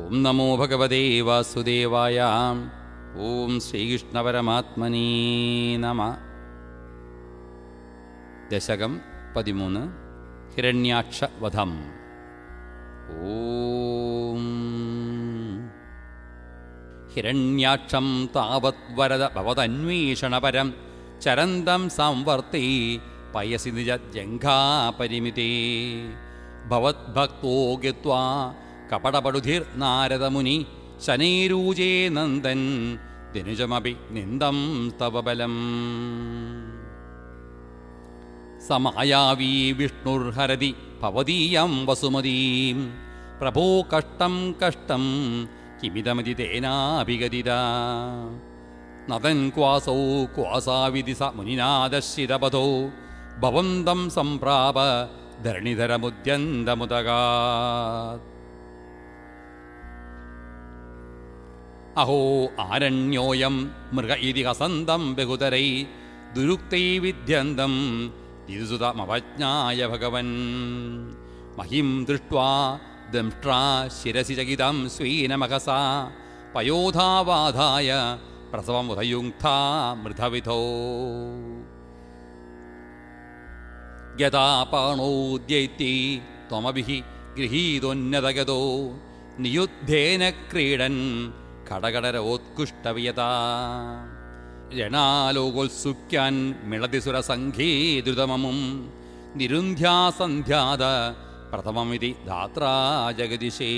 ഓം നമോ ഭഗവതേ വാസുദേവായ. ഓം ശ്രീകൃഷ്ണപരമാത്മനേ നമഃ. ദശകം 13. ഹിരണ്യാക്ഷവധം. ഓം ഹിരണ്യാക്ഷം താവത് വരദ ഭവതന്വേഷണപരം ചരന്തം സംവർത്തി പയസി നിജജംഘാപരിമിതേ ഭവദ്ഭക്തോ ഗത്വാ കപടപടുധിർ നാരദമുനി ശനൈരൂജേ നന്ദൻ ദിനുജമപി നിന്ദം തവ ബലം. സമായാവീ വിഷ്ണുർഹരതി ഭവതീയം വസുമതീം പ്രഭോ കഷ്ടം കഷ്ടം കിമിതമതി തേനാഭിഗതിതാ നദൻ ക്വാസൗ ക്വാസാവിധി സ മുനിനാദശിരപഥോ ഭവന്തം സംപ്രാപ ധരണിധരമുദ്യന്തമുദഗാത്. അഹോ ആരണ്യോയം മൃഗ ഇതി ഹസന്തം ബഹുതരൈ ദുരുക്തൈ വിദ്യന്തം ദിസുതമവജ്ഞായ ഭഗവൻ മഹിം ദൃഷ്ട്വാ ദംഷ്ട്രാ ശിരസി ചകിതം സ്വീനമഹസാ പയോധാവാധായ പ്രസവമുദയുങ്ക്താ മൃധവിധോ യഥാപാണോ ദ്യൈത്യൈ ത്വമഭിഃ ഗൃഹീതോന്നതഗതോ നിയുദ്ധേന ക്രീഡൻ ഖടകടരോത്കൃഷ്ടവിയതാ രണാലോകോത്സുക്യാൻ മിളതിസുരസംഘേ ദ്രുതമമും നിരുന്ധ്യാസന്ധ്യാത പ്രഥമമിതി ധാത്രാ ജഗദിശേ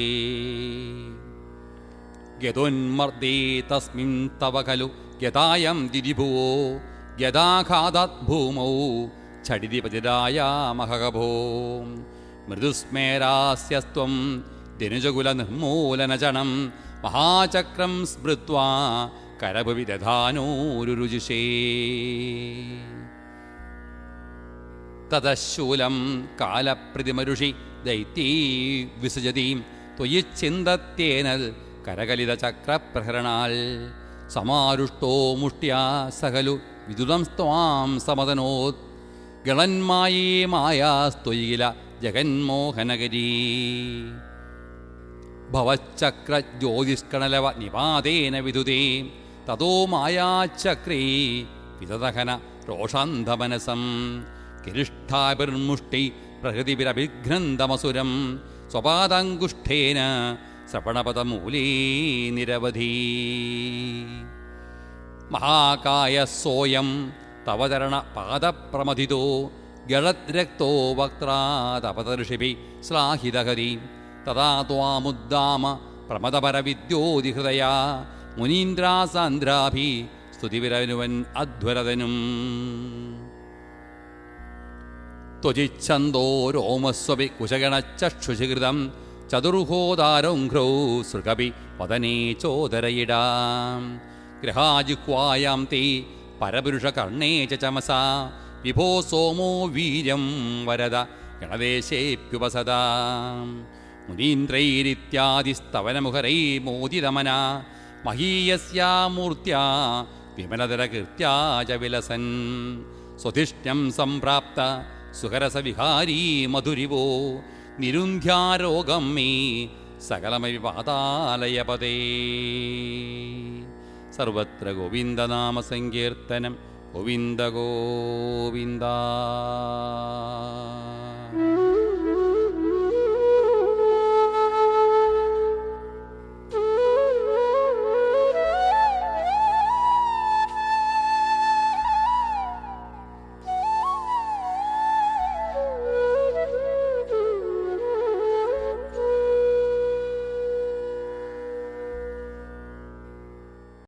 ഗതോന്മർദേ തസ്മിൻ തവ ഖലു ഗതായം ദിദിഭുവോ ഗതാഘാതാത് ഭൂമൗ ഛടിതി പതിരായാമഹഭോ മൃദുസ്മേരാസ്യസ്ത്വം ദിനുജകുല നിർമൂലനചണം മഹാചക്രം സ്മൃത്വാ കരഭുവി ദധാനോരുരുജിഷേ തതശൂലം കാലപ്രതിമരുഷി ദൈത്യൈ വിസൃജതി ത്വയി ചിന്തത്യേനൽ കരകലിതചക്രപ്രഹരണാൽ സമാരുഷ്ടോ മുഷ്ട്യാ സകലു വിദുതം സ്ത്വാം സമതനോത് ഗളന്മായേ മായാസ്ത്വയി കില ജഗന്മോഹനഗരീ ഭവച്ചക്രജ്യോതിഷ്കണലവ നിപാതേന വിദുതേ തതോ മായാചക്രേ വിതതഹന രോഷാന്ധമനസം കിരിഷ്ഠാഭിർമുഷ്ടി പ്രഹൃതിഭിരഭിഘ്നന്തമസുരം സ്വപാദാങ്കുഷ്ഠേന ശ്രവണപദമൂലേ നിരവധി മഹാകായ സോയം തവ ചരണപാദപ്രമഥിതോ ഗളദ്രക്തോ വക്ത്രാതപതർഷിഭി ശ്ലാഹിതഹരി തഥാ ത്വാമുദ്ദാമ പ്രമദപരവിദ്യോതിഹൃദയാ മുനീന്ദ്രാസാന്ദ്രാഭി സ്തുതിവിരനുവൻ അധ്വരതനും ത്വജിച്ഛന്തോ രോമസ്വപി കുശഗണചക്ഷുഷികൃതം ചതുർഹോദാരോഘ്രൗ സൃഗപി വദനേ ചോദരയിടാം ഗൃഹാജിഹ്വായാം തേ പരപുരുഷകർണേ ചമസാ വിഭോ സോമോ വീര്യം വരദ ഗണദേശേപ്യുപസദാ മുനീന്ദ്രൈരിത്യാദിസ്തവനമുഖരൈ മോദിതമന മഹീയസ്യാ മൂർത്യാ വിമലതരകീർത്യാ ച വിലസൻ സ്വധിഷ്ഠ്യം സംപ്രാപ്ത സുഹരസവിഹാരീ മധുരിവോ നിരുന്ധ്യാരോഗം മേ സകലമപി പാതാലയപദേ. സർവത്ര ഗോവിന്ദനാമസങ്കീർത്തനം. ഗോവിന്ദ ഗോവിന്ദ.